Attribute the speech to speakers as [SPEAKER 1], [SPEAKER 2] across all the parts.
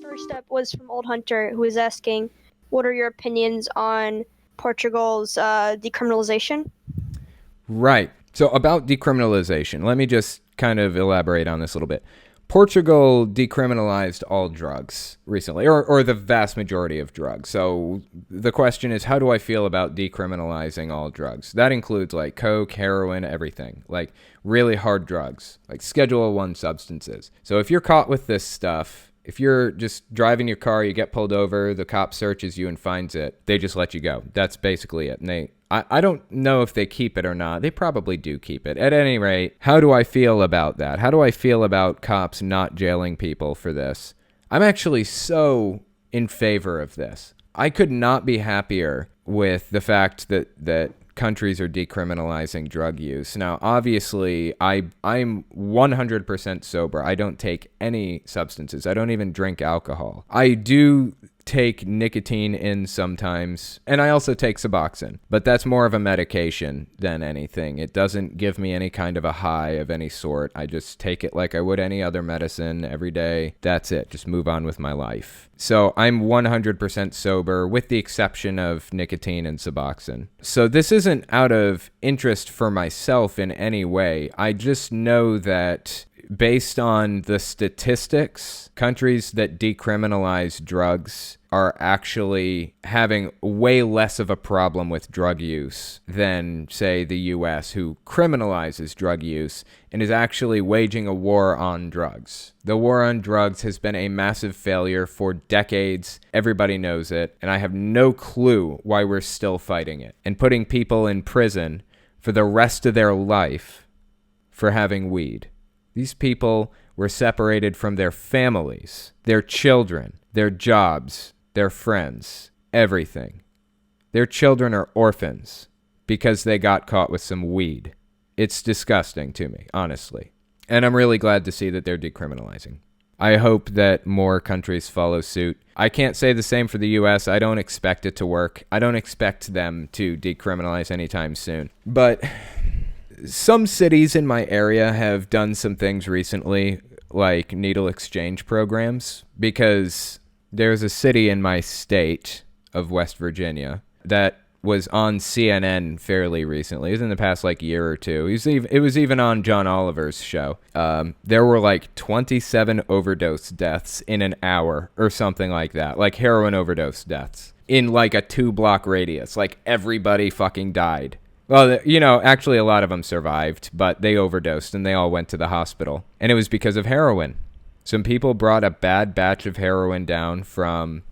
[SPEAKER 1] First up was from Old Hunter, who was asking, what are your opinions on Portugal's decriminalization?
[SPEAKER 2] Right. So, about decriminalization, let me just kind of elaborate on this a little bit. Portugal decriminalized all drugs recently, or the vast majority of drugs. So, the question is, how do I feel about decriminalizing all drugs? That includes like coke, heroin, everything. Like really hard drugs, like Schedule 1 substances. So, if you're caught with this stuff, if you're just driving your car, you get pulled over, the cop searches you and finds it, they just let you go. That's basically it. And I don't know if they keep it or not. They probably do keep it. At any rate, how do I feel about that? How do I feel about cops not jailing people for this? I'm actually so in favor of this. I could not be happier with the fact that countries are decriminalizing drug use. Now, obviously, I'm 100% sober. I don't take any substances. I don't even drink alcohol. I do take nicotine in sometimes, and I also take Suboxone, but that's more of a medication than anything. It doesn't give me any kind of a high of any sort. I just take it like I would any other medicine every day. That's it. Just move on with my life. So I'm 100% sober with the exception of nicotine and Suboxone. So this isn't out of interest for myself in any way. I just know that based on the statistics, countries that decriminalize drugs are actually having way less of a problem with drug use than, say, the US, who criminalizes drug use and is actually waging a war on drugs. The war on drugs has been a massive failure for decades. Everybody knows it, and I have no clue why we're still fighting it and putting people in prison for the rest of their life for having weed. These people were separated from their families, their children, their jobs, their friends, everything. Their children are orphans because they got caught with some weed. It's disgusting to me, honestly. And I'm really glad to see that they're decriminalizing. I hope that more countries follow suit. I can't say the same for the US. I don't expect it to work. I don't expect them to decriminalize anytime soon. But some cities in my area have done some things recently, like needle exchange programs, because there's a city in my state of West Virginia that was on CNN fairly recently. It was in the past year or two. It was even on John Oliver's show. There were like 27 overdose deaths in an hour or something like that, like heroin overdose deaths in like a 2-block radius. Like everybody fucking died. Well, actually a lot of them survived, but they overdosed and they all went to the hospital. And it was because of heroin. Some people brought a bad batch of heroin down from,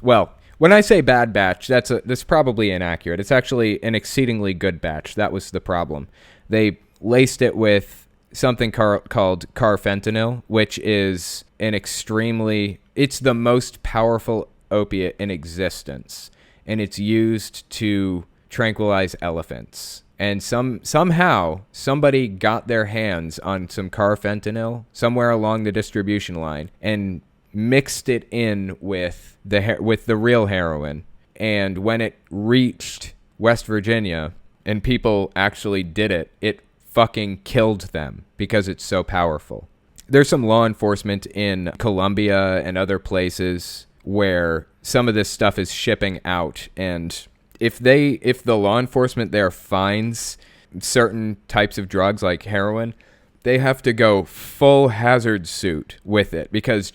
[SPEAKER 2] well, when I say bad batch, that's probably inaccurate. It's actually an exceedingly good batch. That was the problem. They laced it with something called carfentanil, which is it's the most powerful opiate in existence. And it's used to tranquilize elephants. And somehow somebody got their hands on some carfentanil somewhere along the distribution line and mixed it in with the real heroin. And when it reached West Virginia and people actually did it, it fucking killed them because it's so powerful. There's some law enforcement in Colombia and other places where some of this stuff is shipping out, and if the law enforcement there finds certain types of drugs like heroin, they have to go full hazard suit with it, because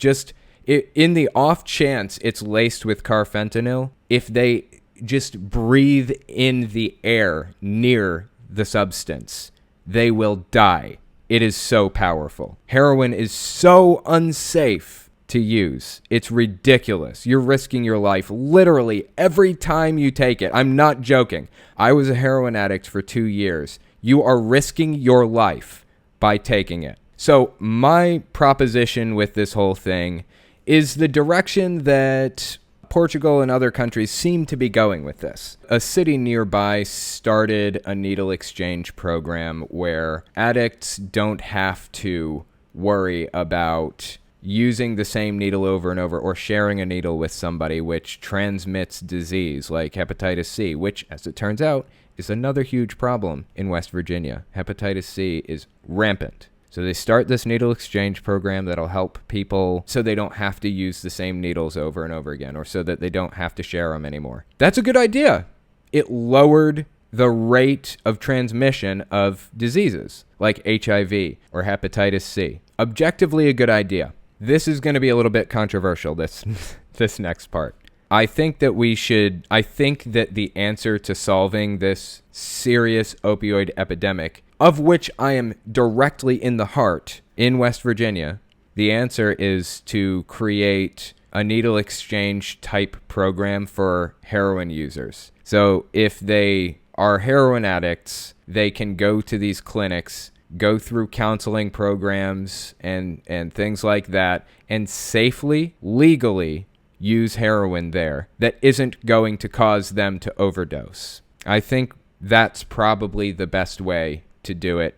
[SPEAKER 2] in the off chance it's laced with carfentanil, if they just breathe in the air near the substance, they will die. It is so powerful. Heroin is so unsafe to use. It's ridiculous. You're risking your life literally every time you take it. I'm not joking. I was a heroin addict for 2 years. You are risking your life by taking it. So my proposition with this whole thing is the direction that Portugal and other countries seem to be going with this. A city nearby started a needle exchange program where addicts don't have to worry about using the same needle over and over, or sharing a needle with somebody which transmits disease like hepatitis C, which, as it turns out, is another huge problem in West Virginia. Hepatitis C is rampant. So they start this needle exchange program that'll help people so they don't have to use the same needles over and over again, or so that they don't have to share them anymore. That's a good idea. It lowered the rate of transmission of diseases like HIV or hepatitis C. Objectively a good idea. This is going to be a little bit controversial, this next part. I think that the answer to solving this serious opioid epidemic, of which I am directly in the heart in West Virginia, the answer is to create a needle exchange type program for heroin users. So if they are heroin addicts, they can go to these clinics, go through counseling programs and things like that, and safely, legally use heroin there that isn't going to cause them to overdose. I think that's probably the best way to do it.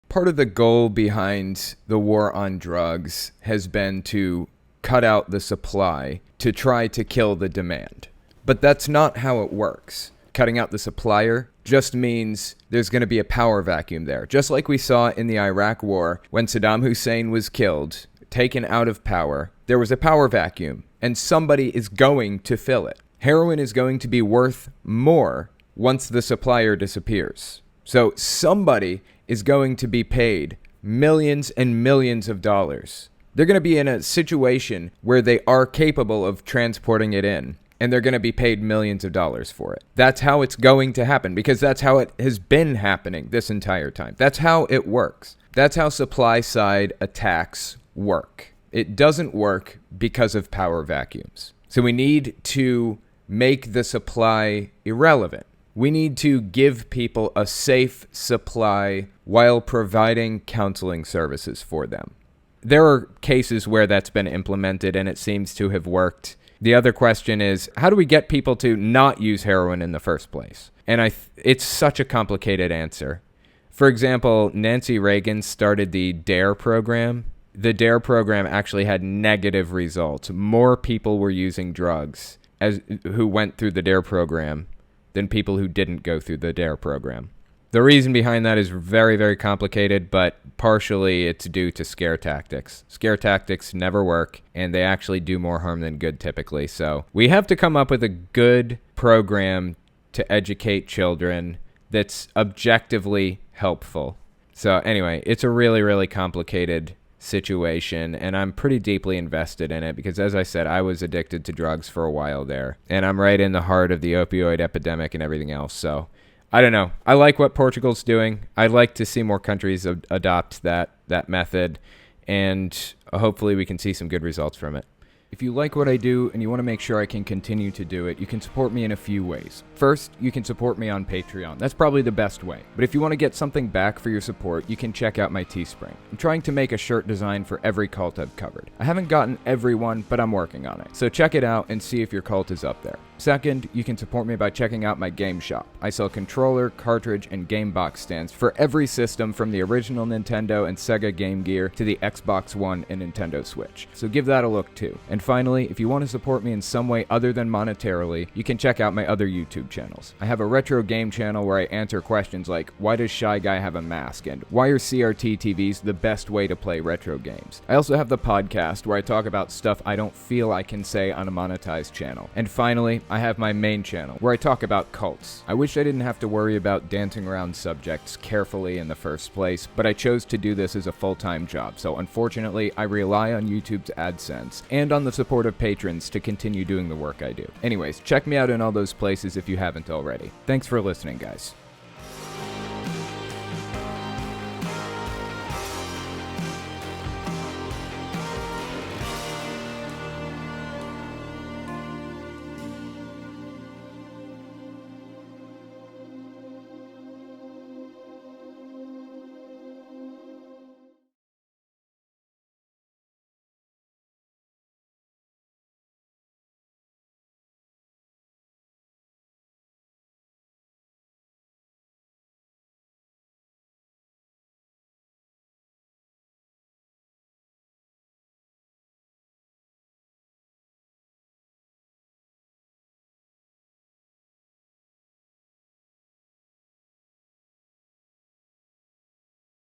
[SPEAKER 2] Part of the goal behind the war on drugs has been to cut out the supply to try to kill the demand. But that's not how it works. Cutting out the supplier just means there's going to be a power vacuum there. Just like we saw in the Iraq War when Saddam Hussein was killed, taken out of power, there was a power vacuum, and somebody is going to fill it. Heroin is going to be worth more once the supplier disappears. So somebody is going to be paid millions and millions of dollars. They're going to be in a situation where they are capable of transporting it in, and they're going to be paid millions of dollars for it. That's how it's going to happen, because that's how it has been happening this entire time. That's how it works. That's how supply side attacks work. It doesn't work because of power vacuums. So we need to make the supply irrelevant. We need to give people a safe supply while providing counseling services for them. There are cases where that's been implemented and it seems to have worked. The other question is, how do we get people to not use heroin in the first place? And it's such a complicated answer. For example, Nancy Reagan started the DARE program. The DARE program actually had negative results. More people were using drugs who went through the DARE program than people who didn't go through the DARE program. The reason behind that is very, very complicated, but partially it's due to scare tactics. Scare tactics never work, and they actually do more harm than good typically. So we have to come up with a good program to educate children that's objectively helpful. So anyway, it's a really, really complicated situation, and I'm pretty deeply invested in it because, as I said, I was addicted to drugs for a while there, and I'm right in the heart of the opioid epidemic and everything else. So I don't know. I like what Portugal's doing. I'd like to see more countries adopt that method, and hopefully we can see some good results from it. If you like what I do and you want to make sure I can continue to do it, you can support me in a few ways. First, you can support me on Patreon. That's probably the best way. But if you want to get something back for your support, you can check out my Teespring. I'm trying to make a shirt design for every cult I've covered. I haven't gotten every one, but I'm working on it. So check it out and see if your cult is up there. Second, you can support me by checking out my game shop. I sell controller, cartridge, and game box stands for every system from the original Nintendo and Sega Game Gear to the Xbox One and Nintendo Switch. So give that a look too. And finally, if you want to support me in some way other than monetarily, you can check out my other YouTube channels. I have a retro game channel where I answer questions like, why does Shy Guy have a mask? And why are CRT TVs the best way to play retro games? I also have the podcast where I talk about stuff I don't feel I can say on a monetized channel. And finally, I have my main channel where I talk about cults. I wish I didn't have to worry about dancing around subjects carefully in the first place, but I chose to do this as a full-time job. So unfortunately, I rely on YouTube's AdSense and on the support of patrons to continue doing the work I do. Anyways, check me out in all those places if you haven't already. Thanks for listening, guys.